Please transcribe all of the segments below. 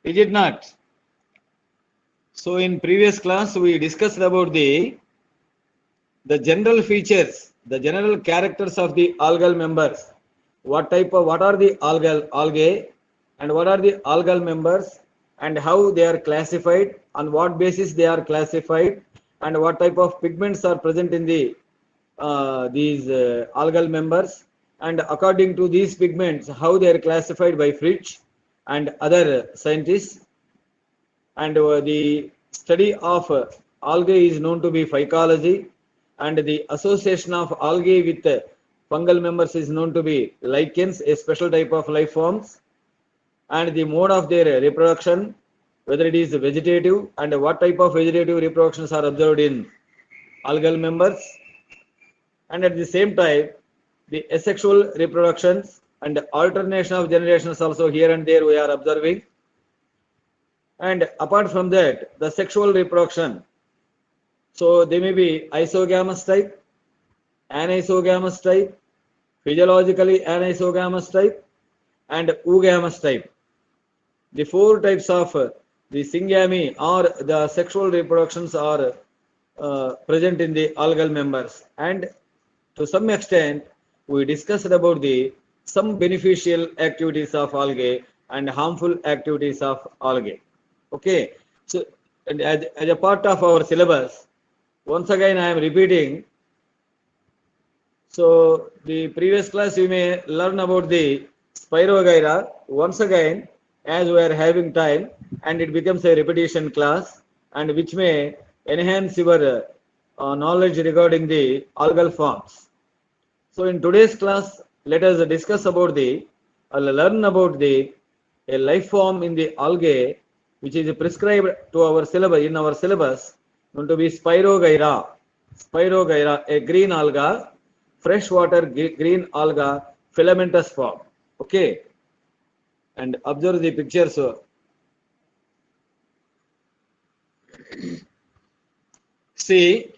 Is it not? So in previous class we discussed about the general features, the general characters of the algal members. What are the algae, and what are the algal members, and how they are classified, on what basis they are classified, and what type of pigments are present in the these algal members, and according to these pigments, how they are classified by Fritsch and other scientists. And the study of algae is known to be phycology, and the association of algae with fungal members is known to be lichens, a special type of life forms, and the mode of their reproduction, whether it is vegetative, and what type of vegetative reproductions are observed in algal members, and at the same time the asexual reproductions and alternation of generations also here and there we are observing. And apart from that, the sexual reproduction, so they may be isogamous type, anisogamous type, physiologically anisogamous type, and oogamous type. The four types of the syngamy or the sexual reproductions are present in the algal members. And to some extent we discussed about the some beneficial activities of algae and harmful activities of algae. Okay, so and as a part of our syllabus, once again I am repeating. So the previous class you may learn about the Spirogyra once again, as we are having time, and it becomes a repetition class, and which may enhance your knowledge regarding the algal forms. So in today's class, let us discuss about learn about the a life form in the algae, which is prescribed to our syllabus, in our syllabus, going to be Spirogyra. Spirogyra, a green alga, freshwater green alga, filamentous form. Okay, and observe the pictures. See,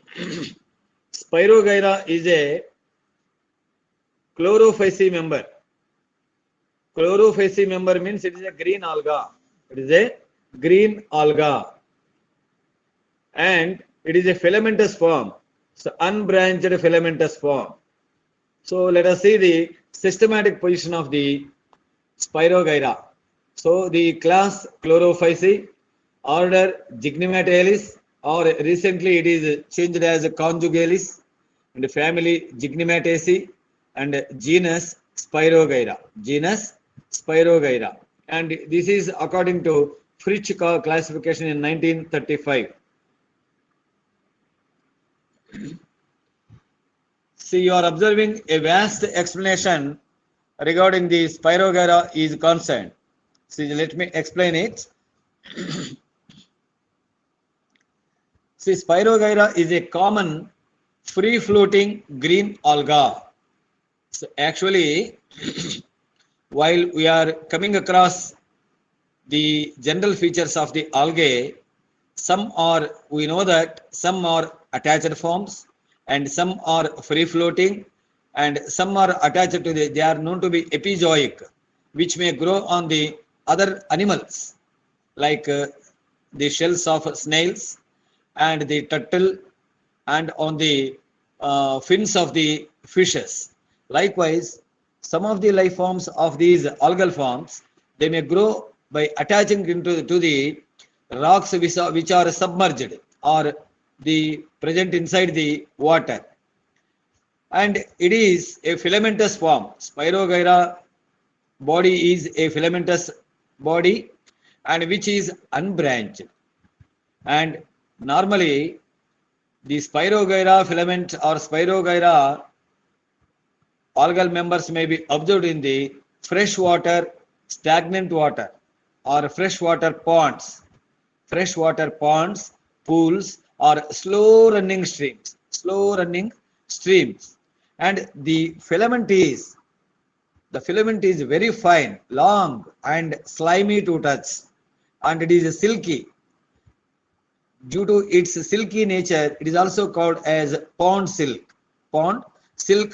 Spirogyra is a chlorophysi member. Chlorophysi member means it is a green alga. It is a green alga, and it is a filamentous form. So unbranched filamentous form. So let us see the systematic position of the Spirogyra. So the class Chlorophysi, order Gignematalis, or recently it is changed as Conjugalis, and family Gignemataceae, and genus Spirogyra. Genus Spirogyra. And this is according to Fritsch classification in 1935. See, you are observing a vast explanation regarding the Spirogyra is concerned. See, let me explain it. See, Spirogyra is a common free-floating green alga. So actually, while we are coming across the general features of the algae, we know that some are attached forms, and some are free floating, and some are attached to they are known to be epizoic, which may grow on the other animals, like the shells of snails and the turtle, and on the fins of the fishes. Likewise, some of the life forms of these algal forms, they may grow by attaching to the rocks which are submerged or the present inside the water, and it is a filamentous form. Spirogyra body is a filamentous body, and which is unbranched, and normally the Spirogyra filament or Spirogyra algal members may be observed in the freshwater, stagnant water, or freshwater ponds, pools, or slow running streams. And the filament is very fine, long, and slimy to touch, and it is silky. Due to its silky nature, it is also called as pond silk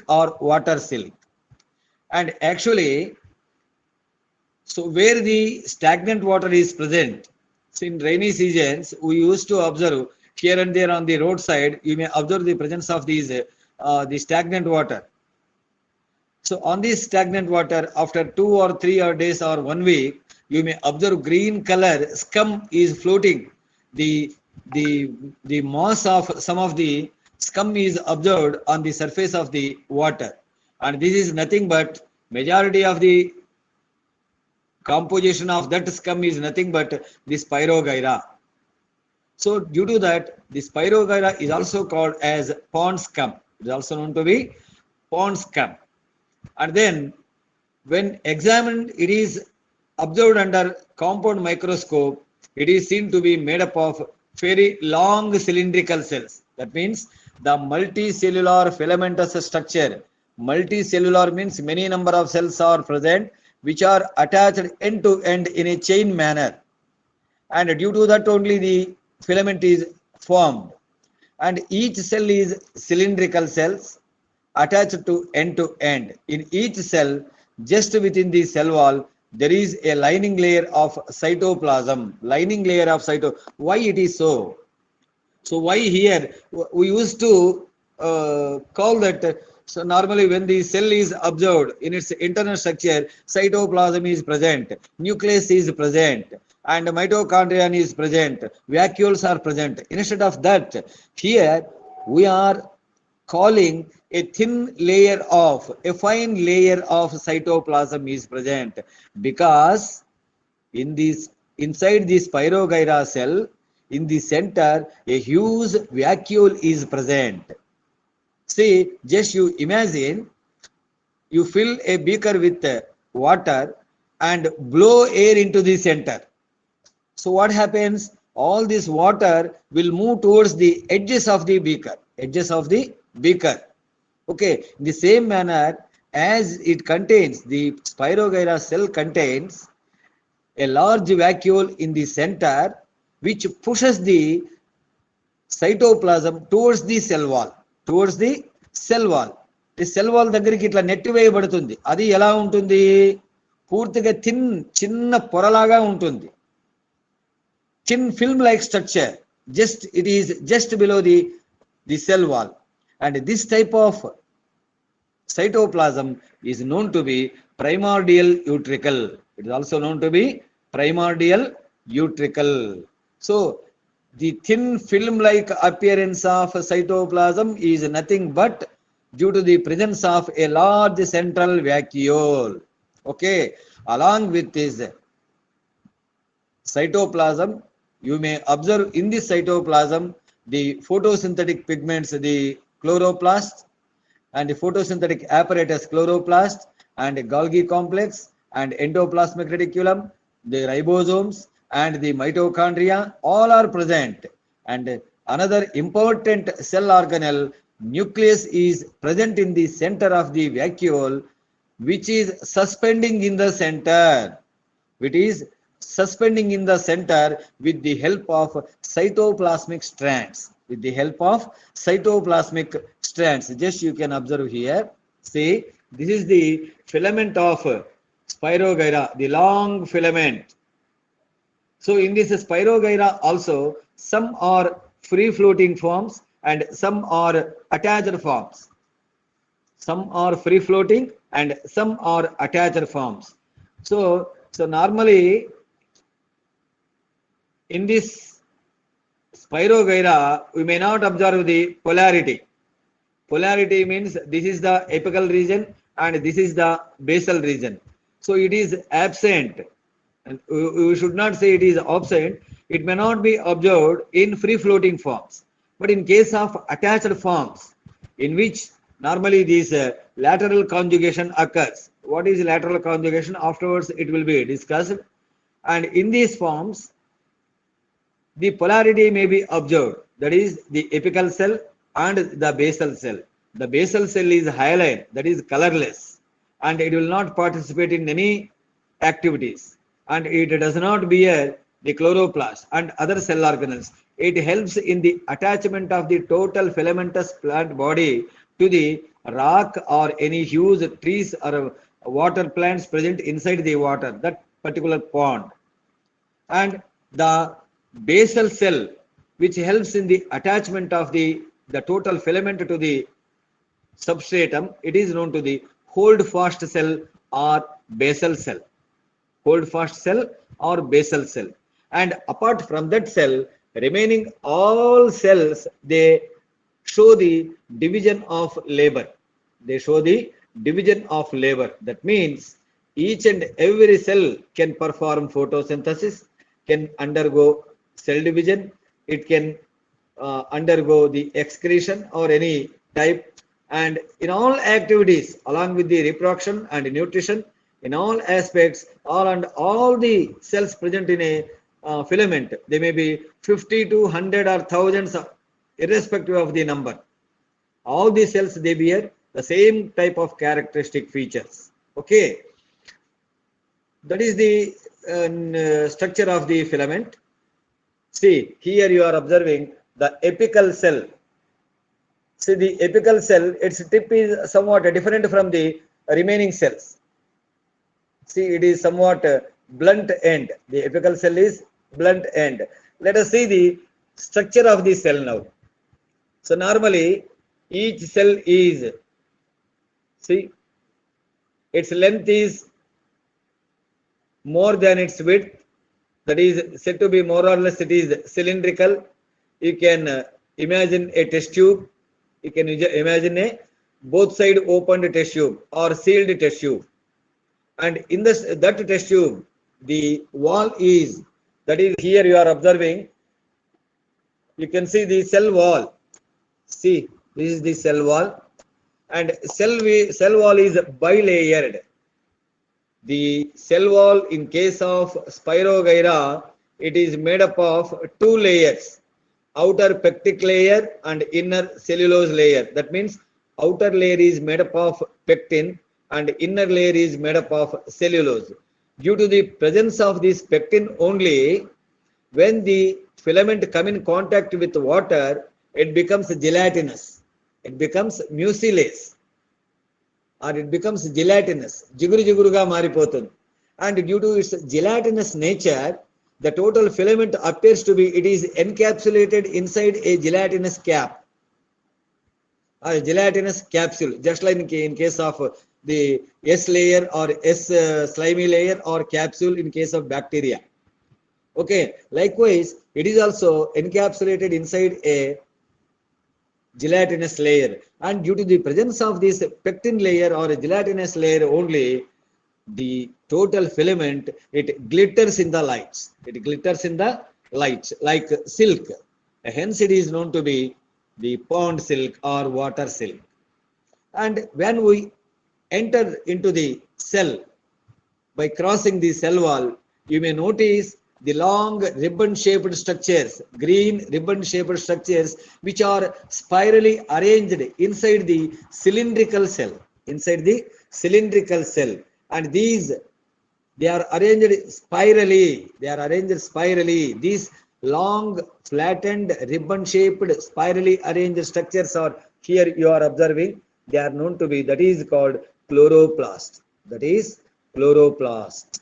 or water silk. And actually, So where the stagnant water is present, so in rainy seasons, we used to observe here and there on the roadside, you may observe the presence of these the stagnant water. So on this stagnant water, after 2 or 3 days or 1 week, you may observe green color scum is floating. The the the mass of some of the scum is observed on the surface of the water, and this is nothing but majority of the composition of that scum is nothing but the Spirogyra. So due to that, the Spirogyra is also called as pond scum. It is also known to be pond scum. And then when examined, it is observed under compound microscope. It is seen to be made up of very long cylindrical cells. That means the multicellular filamentous structure. Multicellular means many number of cells are present which are attached end to end in a chain manner, and due to that only the filament is formed, and each cell is cylindrical cells attached to end. In each cell, just within the cell wall, there is a lining layer of cytoplasm. Lining layer of Why it is so? So why here we used to call that. So normally when the cell is observed in its internal structure, cytoplasm is present, nucleus is present, and mitochondria is present, vacuoles are present. Instead of that, here we are calling a thin layer of, a fine layer of cytoplasm is present, because in this, inside this Spirogyra cell, in the center, a huge vacuole is present. See, just you imagine, you fill a beaker with water and blow air into the center. So what happens? All this water will move towards the edges of the beaker. Okay, in the same manner, as it contains, the Spirogyra cell contains a large vacuole in the center which pushes the cytoplasm towards the cell wall. The cell wall దగ్గరికి ఇట్లా నెట్టి వేయబడుతుంది. అది ఎలా ఉంటుంది? పూర్తిగా చిన్న పొరలాగా ఉంటుంది. Thin film like structure, it is just below the cell wall, and this type of cytoplasm is known to be primordial utricle. It is also known to be primordial utricle. So the thin film like appearance of cytoplasm is nothing but due to the presence of a large central vacuole. Okay, along with this cytoplasm, you may observe in this cytoplasm the photosynthetic pigments, the chloroplast, and the photosynthetic apparatus chloroplast, and Golgi complex, and endoplasmic reticulum, the ribosomes, and the mitochondria, all are present. And another important cell organelle, nucleus, is present in the center of the vacuole, which is suspending in the center. It is suspending in the center with the help of cytoplasmic strands. Just you can observe here. See, this is the filament of Spirogyra, the long filament. So in this Spirogyra also, some are free floating forms and some are attached forms. Some are free floating and some are attached forms. So normally in this Spirogyra, we may not observe the polarity. Polarity means this is the apical region and this is the basal region. So it is absent. And we should not say it is absent. It may not be observed in free floating forms. But in case of attached forms, in which normally this lateral conjugation occurs. What is lateral conjugation? Afterwards it will be discussed. And in these forms, the polarity may be observed. That is the apical cell and the basal cell. The basal cell is hyaline, that is colorless, and it will not participate in any activities, and it does not bear the chloroplast and other cell organelles. It helps in the attachment of the total filamentous plant body to the rock or any huge trees or water plants present inside the water. That particular pond. And the basal cell, which helps in the attachment of the total filament to the substratum, it is known to the hold fast cell or basal cell. Hold fast cell or basal cell. And apart from that cell, remaining all cells, they show the division of labor. They show the division of labor. That means each and every cell can perform photosynthesis, can undergo cell division, it can undergo the excretion or any type, and in all activities along with the reproduction and nutrition, in all aspects, all the cells present in a filament, they may be 50 to 100 or thousands, irrespective of the number. All the cells, they bear the same type of characteristic features. Okay, that is the structure of the filament. See, here you are observing the apical cell. See, the apical cell, its tip is somewhat different from the remaining cells. See, it is somewhat blunt end. The apical cell is blunt end. Let us see the structure of the cell now. So normally each cell is, see, its length is more than its width. That is said to be more or less, it is cylindrical. You can imagine a test tube. You can imagine a both side opened test tube or sealed test tube. And in that test tube, the wall is, that is here you are observing, you can see the cell wall. See, this is the cell wall, and cell wall is bilayered. The cell wall in case of Spirogyra, it is made up of two layers, outer pectic layer and inner cellulose layer. That means outer layer is made up of pectin and inner layer is made up of cellulose. Due to the presence of this pectin only, when the filament come in contact with water, it becomes gelatinous. It becomes mucilase, or it becomes gelatinous. Jiguruga maripothund. And due to its gelatinous nature, the total filament appears to be, it is encapsulated inside a gelatinous cap or a gelatinous capsule, just like in case of the S layer or S slimy layer or capsule in case of bacteria. Okay, likewise, it is also encapsulated inside a gelatinous layer, and due to the presence of this pectin layer or a gelatinous layer only, the total filament, it glitters in the lights. It glitters in the lights like silk. Hence, it is known to be the pond silk or water silk. And when we enter into the cell by crossing the cell wall, you may notice the long ribbon-shaped structures, green ribbon-shaped structures, which are spirally arranged inside the cylindrical cell. Inside the cylindrical cell, and these, they are arranged spirally. They are arranged spirally. These long, flattened, ribbon-shaped, spirally arranged structures are here you are observing. They are known to be, that is called chloroplast. That is chloroplast.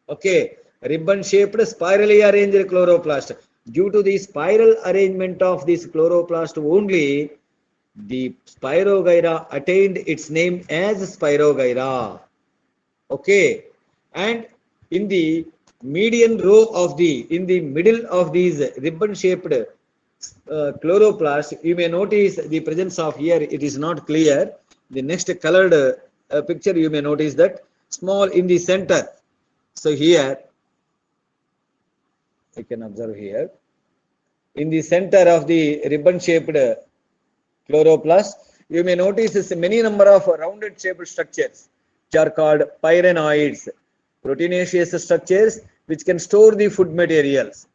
Okay. Ribbon-shaped, spirally arranged chloroplast. Due to the spiral arrangement of this chloroplast only, the Spirogyra attained its name as Spirogyra. Okay, and in the median row of in the middle of these ribbon-shaped chloroplast, you may notice the presence of, here it is not clear. The next colored picture, you may notice that small in the center. So here, you can observe here, in the center of the ribbon-shaped chloroplast, you may notice many number of rounded shaped structures which are called pyrenoids, proteinaceous structures which can store the food materials,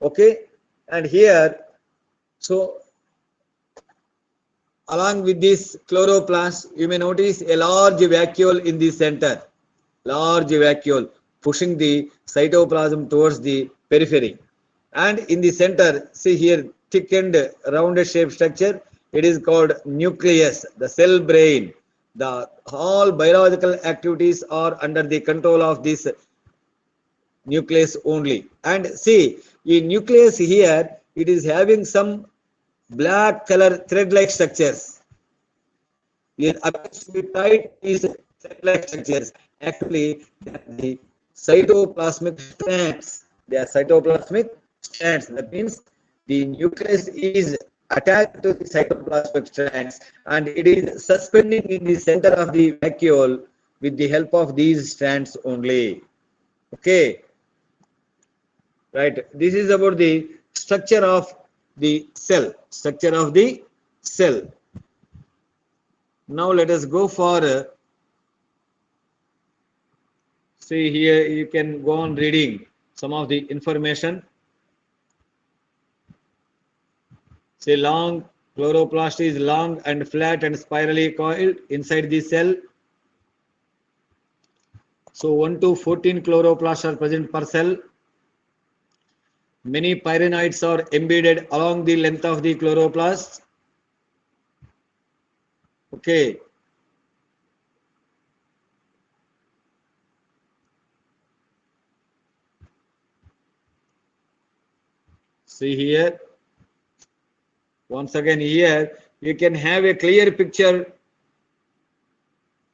Okay, and here, so along with this chloroplast, you may notice a large vacuole in the center, pushing the cytoplasm towards the periphery. And in the center, see here, thickened rounded shaped structure, it is called nucleus, the cell brain. The all biological activities are under the control of this nucleus only. And see, in nucleus here, it is having some black color thread-like structures. It appears to be tight is thread-like structures. Actually, they are the cytoplasmic strands. They are cytoplasmic strands. That means the nucleus is attached to the cytoplasmic strands and it is suspending in the center of the vacuole with the help of these strands only. Okay. Right. This is about the structure of the cell. Structure of the cell. Now let us go for see here, you can go on reading some of the information. Say long chloroplast is long and flat and spirally coiled inside the cell. So 1 to 14 chloroplasts are present per cell. Many pyrenoids are embedded along the length of the chloroplast. Okay. See here. Once again here, you can have a clear picture.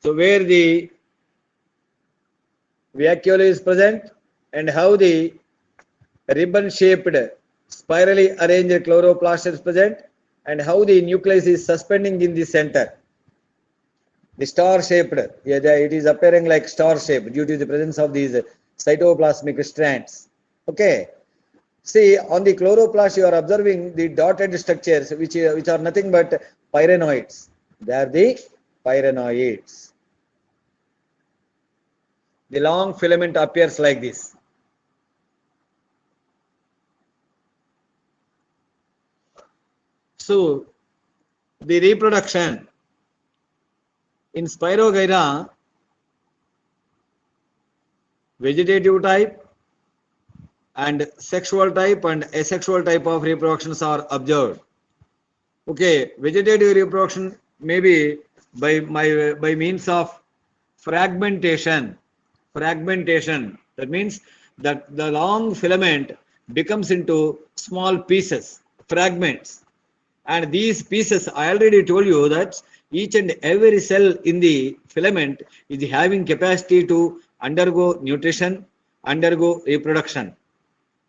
So where the vacuole is present and how the ribbon-shaped spirally arranged chloroplast is present and how the nucleus is suspending in the center. The star-shaped, it is appearing like star-shaped due to the presence of these cytoplasmic strands. Okay. See, on the chloroplast, you are observing the dotted structures, which are nothing but pyrenoids. They are the pyrenoids. The long filament appears like this. So, the reproduction in Spirogyra, vegetative type and sexual type and asexual type of reproductions are observed. Okay, vegetative reproduction may be by means of fragmentation. Fragmentation. That means that the long filament becomes into small pieces, fragments. And these pieces, I already told you that each and every cell in the filament is having capacity to undergo nutrition, undergo reproduction.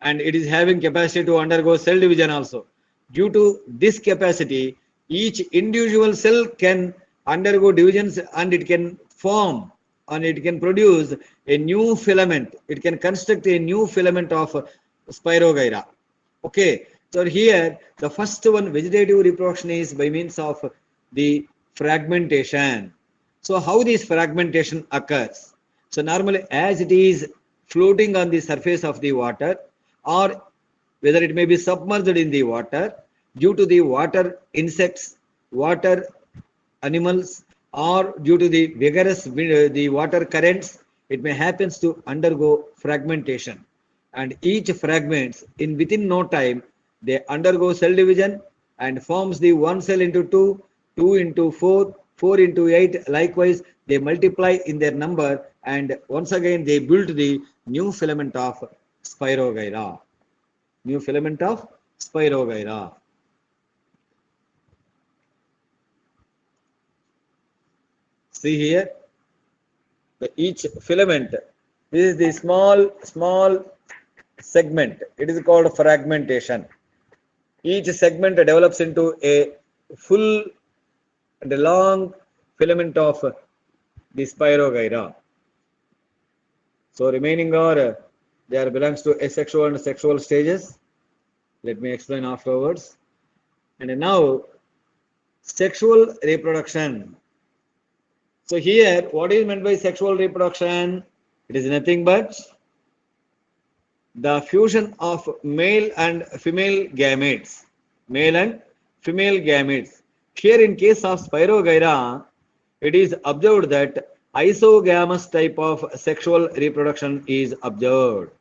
And it is having capacity to undergo cell division also. Due to this capacity, each individual cell can undergo divisions and it can form and it can produce a new filament. It can construct a new filament of Spirogyra. Okay, so here the first one, vegetative reproduction, is by means of the fragmentation. So how this fragmentation occurs? So normally as it is floating on the surface of the water, or whether it may be submerged in the water due to the water insects, water animals, or due to the vigorous the water currents, it may happens to undergo fragmentation. And each fragments in within no time, they undergo cell division and forms the one cell into two, two into four, four into eight. Likewise, they multiply in their number and once again they build the new filament of Spirogyra. New filament of Spirogyra. See here, each filament, this is the small segment. It is called fragmentation. Each segment develops into a full and a long filament of the Spirogyra. So remaining are there belongs to asexual and sexual stages. Let me explain afterwards. And now sexual reproduction. So here, what is meant by sexual reproduction? It is nothing but the fusion of male and female gametes. Male and female gametes. Here in case of Spirogyra, it is observed that isogamous type of sexual reproduction is observed.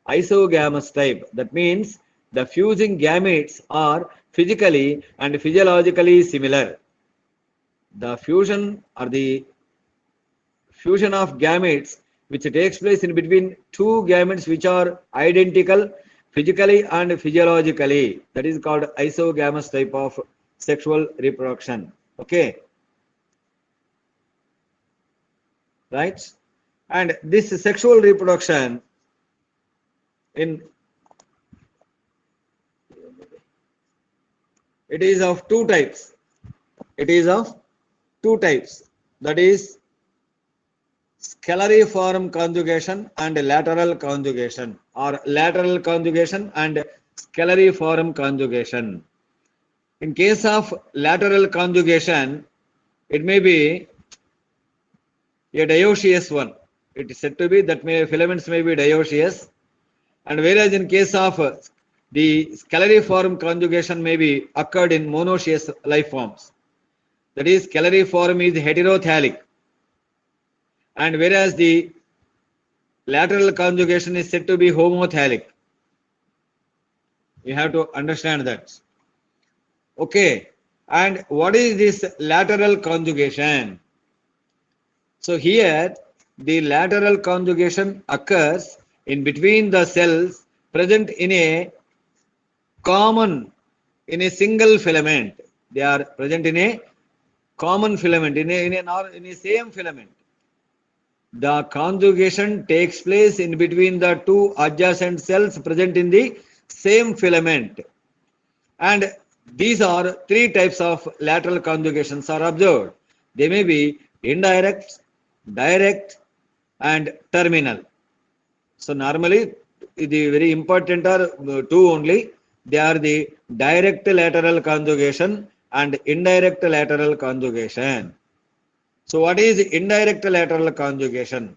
Isogamous type. That means the fusing gametes are physically and physiologically similar. The fusion or the fusion of gametes which takes place in between two gametes which are identical physically and physiologically. That is called isogamous type of sexual reproduction. Okay. Right? And this sexual reproduction it is of two types. It is of two types. That is scalariform conjugation and lateral conjugation, or lateral conjugation and scalariform conjugation. In case of lateral conjugation, it may be a dioecious one. It is said to be that filaments may be dioecious, and whereas in case of the scalariform conjugation may be occurred in monoecious life forms. That is, scalariform is heterothalic, and whereas the lateral conjugation is said to be homothalic. You have to understand that. Okay, and what is this lateral conjugation? So here the lateral conjugation occurs in between the cells present in a single filament. They are present in a common filament, in a same filament. The conjugation takes place in between the two adjacent cells present in the same filament. And these are three types of lateral conjugations are observed. They may be indirect, direct, and terminal. So normally the very important are two only. They are the direct lateral conjugation and indirect lateral conjugation. So what is indirect lateral conjugation?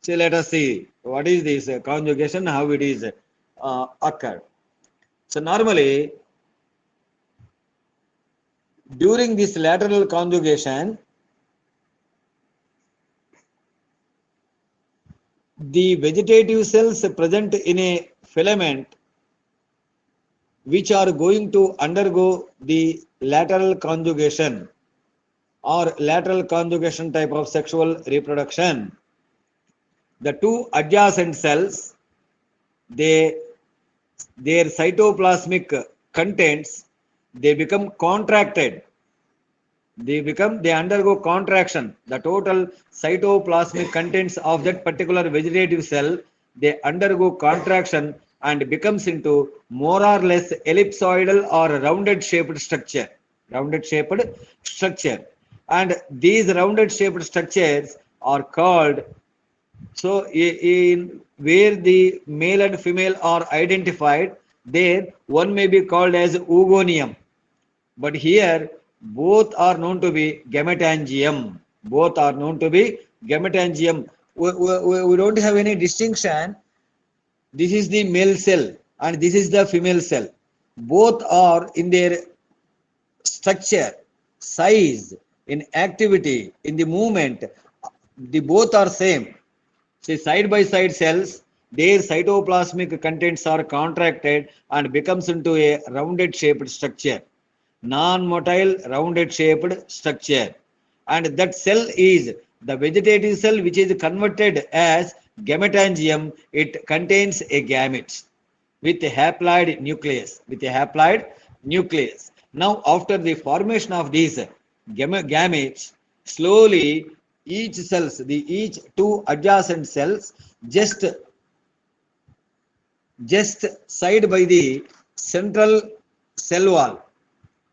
So let us see what is this conjugation, how it is occurred. So normally during this lateral conjugation, the vegetative cells present in a filament which are going to undergo the lateral conjugation or lateral conjugation type of sexual reproduction. The two adjacent cells, their cytoplasmic contents, they become contracted. They undergo contraction. The total cytoplasmic contents of that particular vegetative cell, they undergo contraction and becomes into more or less ellipsoidal or rounded shaped structure. And these rounded shaped structures are called, so in where the male and female are identified, there one may be called as oogonium, but here both are known to be gametangium. We don't have any distinction. This is the male cell and this is the female cell. Both are in their structure, size, in activity, in the movement, the both are same. See, side by side cells, their cytoplasmic contents are contracted and becomes into a rounded shaped structure, non-motile rounded shaped structure, and that cell is the vegetative cell which is converted as gametangium. It contains a gamete with a haploid nucleus. Now after the formation of these gametes, slowly each two adjacent cells just side by the central cell wall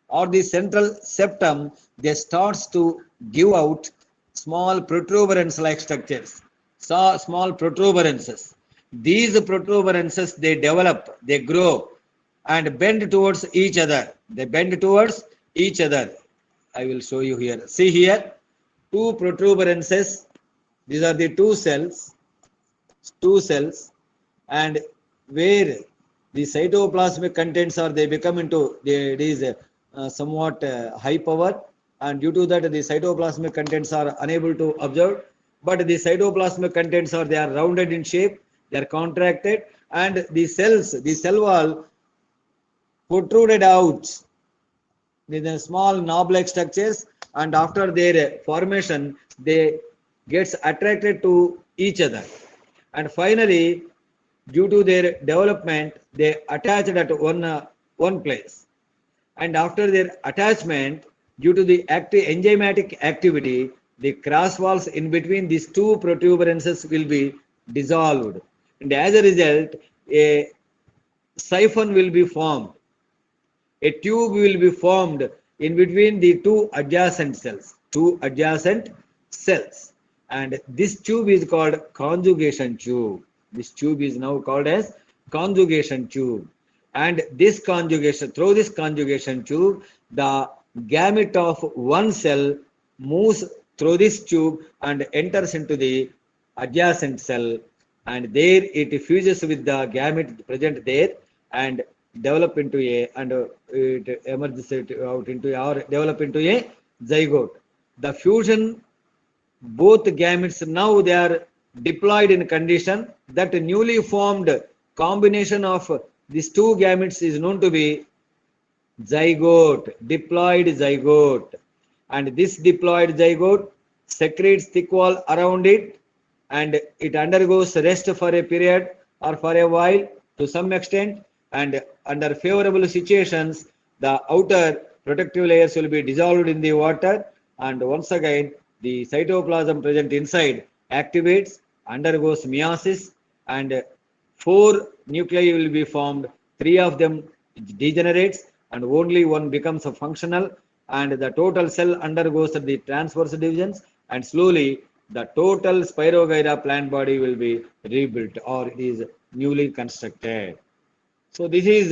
or the central septum, they starts to give out small protuberance like structures. So small protuberances. These protuberances, they develop, they grow and bend towards each other. I will show you here. See here, two protuberances. These are the two cells, and where the cytoplasmic contents are, they become into somewhat high power, and due to that the cytoplasmic contents are unable to observe, but the cytoplasmic contents are, they are rounded in shape, they are contracted, and the cell wall protruded out These are small knob-like structures, and after their formation, they gets attracted to each other. And finally, due to their development, they attached at one place. And after their attachment, due to the enzymatic activity, the cross walls in between these two protuberances will be dissolved. And as a result, a siphon will be formed. A tube will be formed in between the two adjacent cells. And this tube is called conjugation tube. This tube is now called as conjugation tube. And this conjugation, through this conjugation tube, the gamete of one cell moves through this tube and enters into the adjacent cell, and there it fuses with the gamete present there and develop into a, and it emerges out into or develop into a zygote. The fusion, both gametes now they are diploid in condition. That newly formed combination of these two gametes is known to be zygote, diploid zygote. And this diploid zygote secretes thick wall around it, and it undergoes rest for a period or for a while to some extent, and under favorable situations the outer protective layers will be dissolved in the water, and once again the cytoplasm present inside activates, undergoes meiosis, and 4 nuclei will be formed. 3 of them degenerates and only one becomes a functional, and the total cell undergoes the transverse divisions, and slowly the total Spirogyra plant body will be rebuilt or is newly constructed. So this is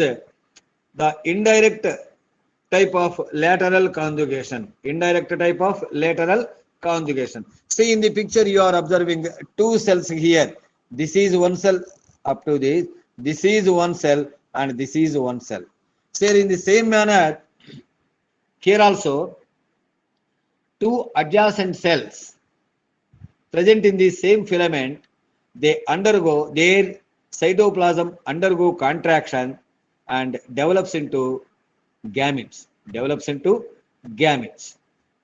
the indirect type of lateral conjugation. Indirect type of lateral conjugation. See in the picture you are observing 2 cells here. This is one cell up to this. This is one cell and this is one cell. So in the same manner, here also 2 adjacent cells present in the same filament, they undergo their cytoplasm undergo contraction and develops into gametes.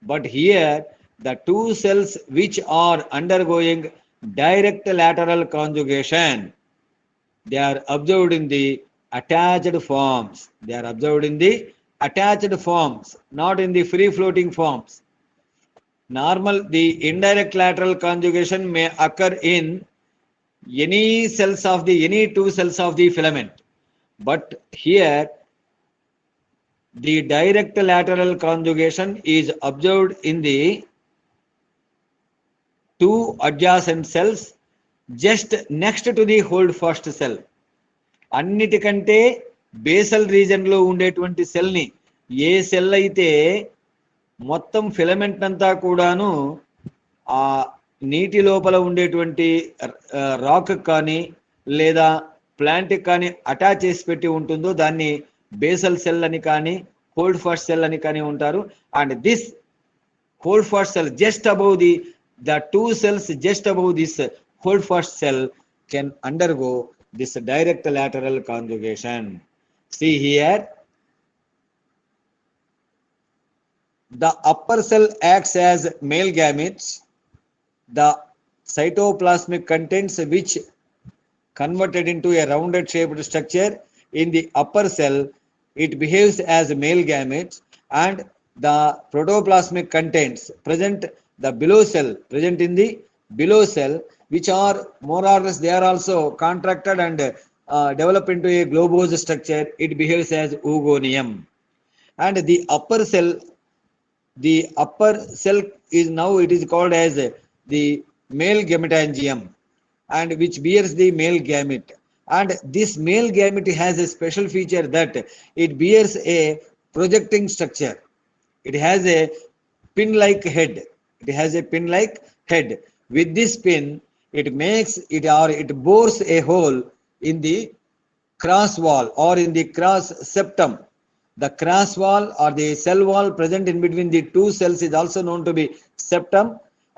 But here the 2 cells which are undergoing direct lateral conjugation, they are observed in the attached forms. Not in the free floating forms. The indirect lateral conjugation may occur in any 2 cells of the filament, but here the direct lateral conjugation is observed in the 2 adjacent cells just next to the holdfast cell. అన్నిటికంటే basal reason లో ఉండేటువంటి cell ని, ఏ cell అయితే మొత్తం filament అంతా కూడాను ఆ నీటి లోపల ఉండేటువంటి రాక్ కానీ లేదా ప్లాంట్ కానీ అటాచ్ చేసి పెట్టి ఉంటుందో దాన్ని బేసల్ సెల్ అని కానీ హోల్డ్ ఫాస్ట్ సెల్ అని కానీ ఉంటారు. And this hold fast cell just above the 2 cells just above this hold fast cell can undergo this direct lateral conjugation. See here, the upper cell acts as male gametes. The cytoplasmic contents which converted into a rounded shaped structure in the upper cell, it behaves as male gametes, and the protoplasmic contents present the below cell, present in the below cell, which are more or less they are also contracted and develop into a globose structure. It behaves as oogonium. And the upper cell is now it is called as the male gametangium, and which bears the male gamete. And this male gamete has a special feature that it bears a projecting structure. It has a pin-like head. With this pin, it bores a hole in the cross wall or in the cross septum. The cross wall or the cell wall present in between the 2 cells is also known to be septum,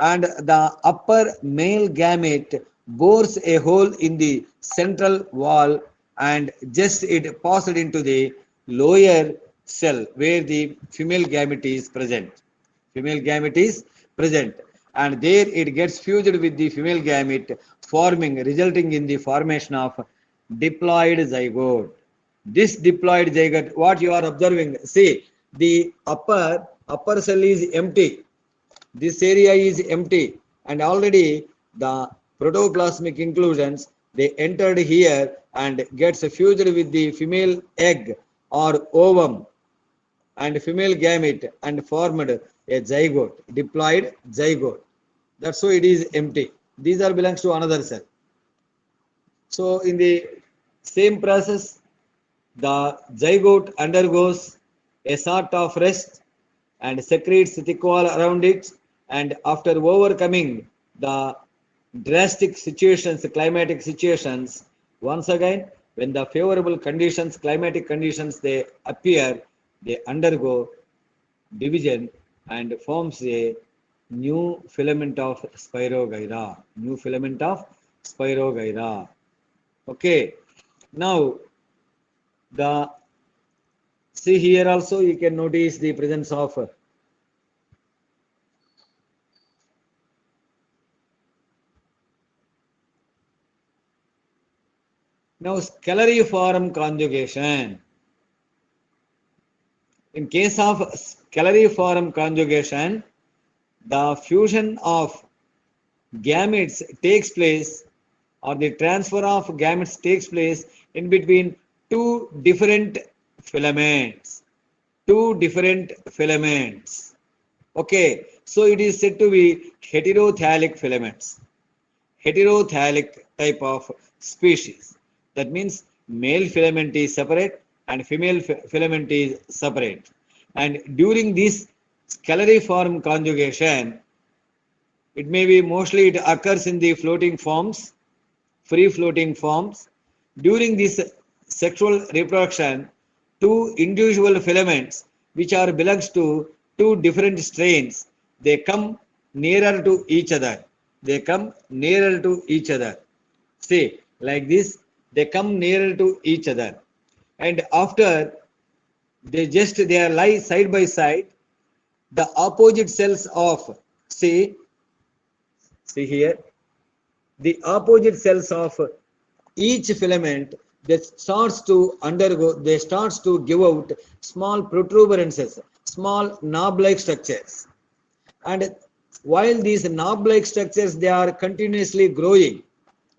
and the upper male gamete bores a hole in the central wall and just it passed into the lower cell where the female gamete is present. Female gamete is present, and there it gets fused with the female gamete, resulting in the formation of diploid zygote. This diploid zygote, what you are observing, see, the upper cell is empty. This area is empty, and already the protoplasmic inclusions they entered here and gets fused with the female egg or ovum and female gamete and formed a zygote, diploid zygote. That's why it is empty. These are belongs to another cell. So in the same process, the zygote undergoes a sort of rest and secretes thick wall around it, and after overcoming the drastic situations, climatic situations, once again when the favorable conditions, climatic conditions they appear, they undergo division and forms a new filament of Spirogyra. New filament of Spirogyra. Okay. Now the see here also you can notice the presence of now scalariform conjugation. In case of scalariform conjugation, the fusion of gametes takes place, or the transfer of gametes takes place in between two different filaments. Two different filaments. Okay, so it is said to be heterothalic filaments. Heterothalic type of species. That means male filament is separate and female filament is separate. And during this scalariform conjugation, it may be mostly it occurs in the floating forms, free floating forms. During this sexual reproduction, two individual filaments which are belongs to two different strains, they come nearer to each other. They come nearer to each other. See, like this, they come nearer to each other. And after they are lie side by side, the opposite cells of, see here, the opposite cells of each filament that starts to undergo, they starts to give out small protuberances, small knob-like structures. And while these knob-like structures, they are continuously growing.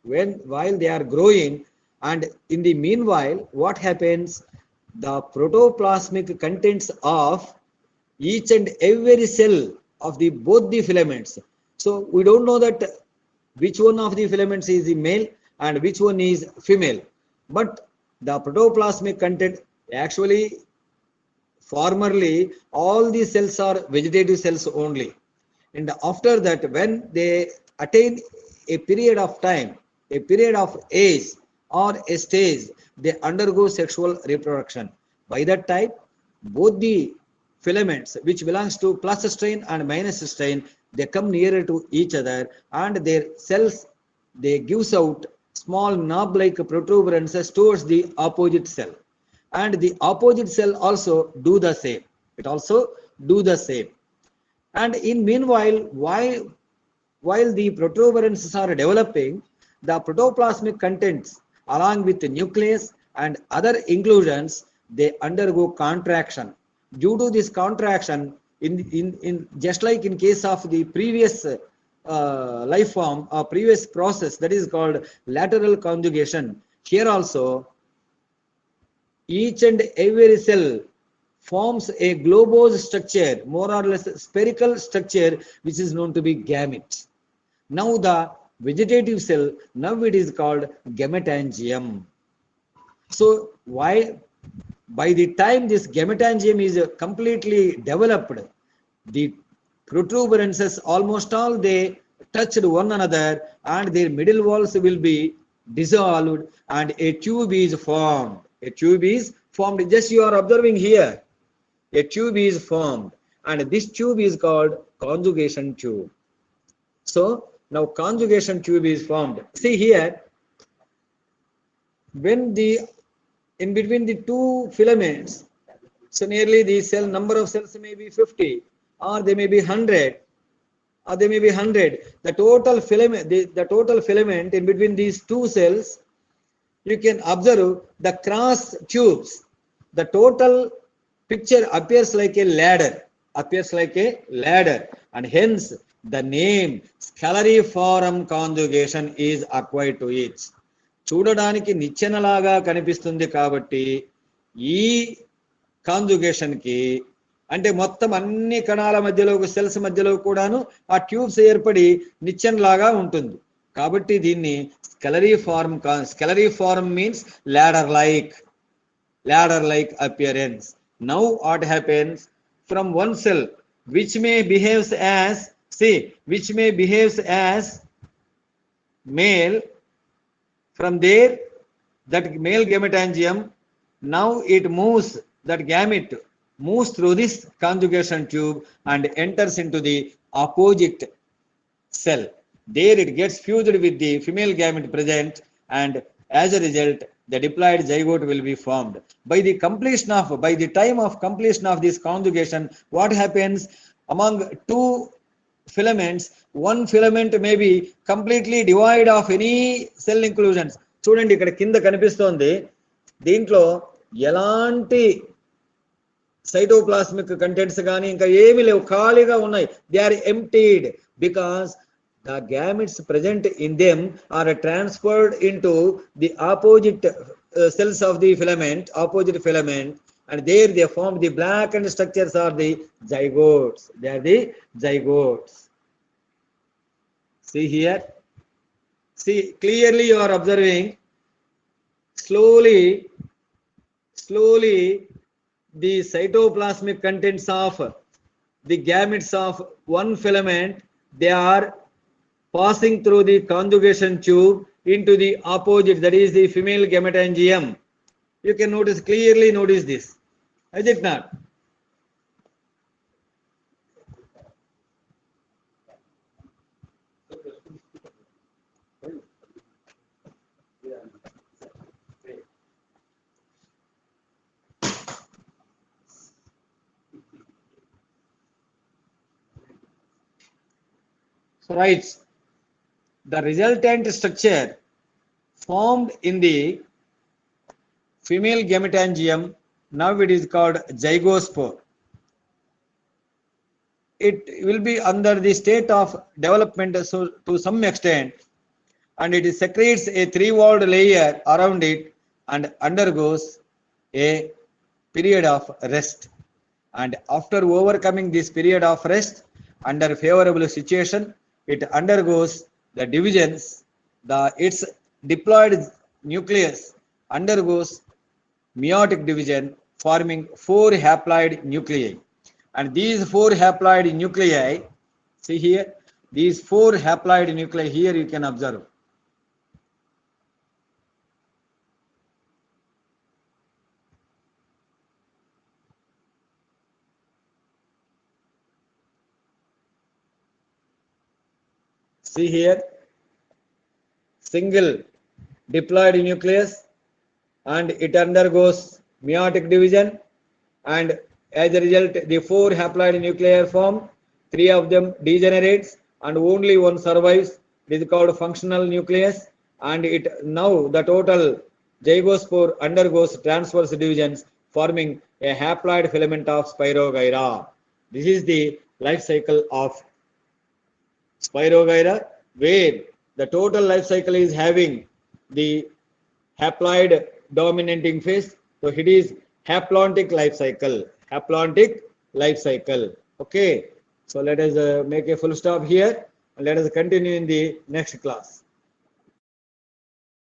While they are growing, and in the meanwhile, what happens? The protoplasmic contents of each and every cell of the both the filaments. So we don't know that which one of the filaments is the male and which one is female. But the protoplasmic content actually formerly all the cells are vegetative cells only. And after that, when they attain a period of time, a period of age or a stage, they undergo sexual reproduction. By that time, both the filaments which belongs to plus strain and minus strain, they come nearer to each other, and their cells, they gives out small knob-like protuberances towards the opposite cell. And the opposite cell also do the same. It also do the same. And in meanwhile, while the protuberances are developing, the protoplasmic contents along with the nucleus and other inclusions, they undergo contraction. Due to this contraction, in just like in case of the previous life form or previous process, that is called lateral conjugation, here also each and every cell forms a globose structure, more or less spherical structure, which is known to be gametes. Now the vegetative cell, now it is called gametangium. So why? By the time this gametangium is completely developed, the protuberances almost all they touched one another, and their middle walls will be dissolved and a tube is formed. A tube is formed. Just you are observing here. A tube is formed, and this tube is called conjugation tube. So now conjugation tube is formed. See here, when the in between the two filaments, So nearly the cell number of cells may be 50, or they may be 100, or they may be 100. The total filament, the total filament in between these two cells, you can observe the cross tubes. The total picture appears like a ladder, and hence the name scalariform conjugation is acquired to it. చూడడానికి నిచ్చెనలాగా కనిపిస్తుంది కాబట్టి ఈ conjugation కి అంటే మొత్తం అన్ని కణాల మధ్యలో సెల్స్ మధ్యలో కూడాను ఆ ట్యూబ్స్ ఏర్పడి నిచ్చెనలాగా ఉంటుంది కాబట్టి దీన్ని scalariform means ladder like appearance. Now what happens from one cell which may behaves as male, from there that male gametangium, now it moves, that gamete moves through this conjugation tube and enters into the opposite cell. There it gets fused with the female gamete present, and as a result the diploid zygote will be formed. By the time of completion of this conjugation, what happens among two filaments, one filament may be completely devoid of any cell inclusions. చూడండి ఇక్కడ కింద కనిపిస్తోంది దీంట్లో ఎలాంటి cytoplasmic contents కానీ ఇంకా ఏమీ లేవు ఖాళీగా ఉన్నాయి. They are emptied because the gametes present in them are transferred into the opposite cells of the opposite filament, and there they form the blackened structures are the zygotes. They are the zygotes. See here. See clearly you are observing slowly the cytoplasmic contents of the gametes of one filament, they are passing through the conjugation tube into the opposite, that is the female gametangium. You can clearly notice this, is it not? So right, the resultant structure formed in the female gametangium, now it is called zygospore. It will be under the state of development so to some extent, and it secretes a three-walled layer around it and undergoes a period of rest. And after overcoming this period of rest, under favorable situation, it undergoes the divisions. Its diploid nucleus undergoes meiotic division, forming 4 haploid nuclei. And these 4 haploid nuclei, see here, these 4 haploid nuclei here you can observe. See here, single diploid nucleus, and it undergoes meiotic division, and as a result the 4 haploid nuclei are formed. 3 of them degenerates and only one survives. It is called functional nucleus, and it now the total zygospore undergoes transverse divisions, forming a haploid filament of Spirogyra. This is the life cycle of Spirogyra, where the total life cycle is having the haploid dominating phase. So it is haplontic life cycle. Okay, so let us make a full stop here and let us continue in the next class.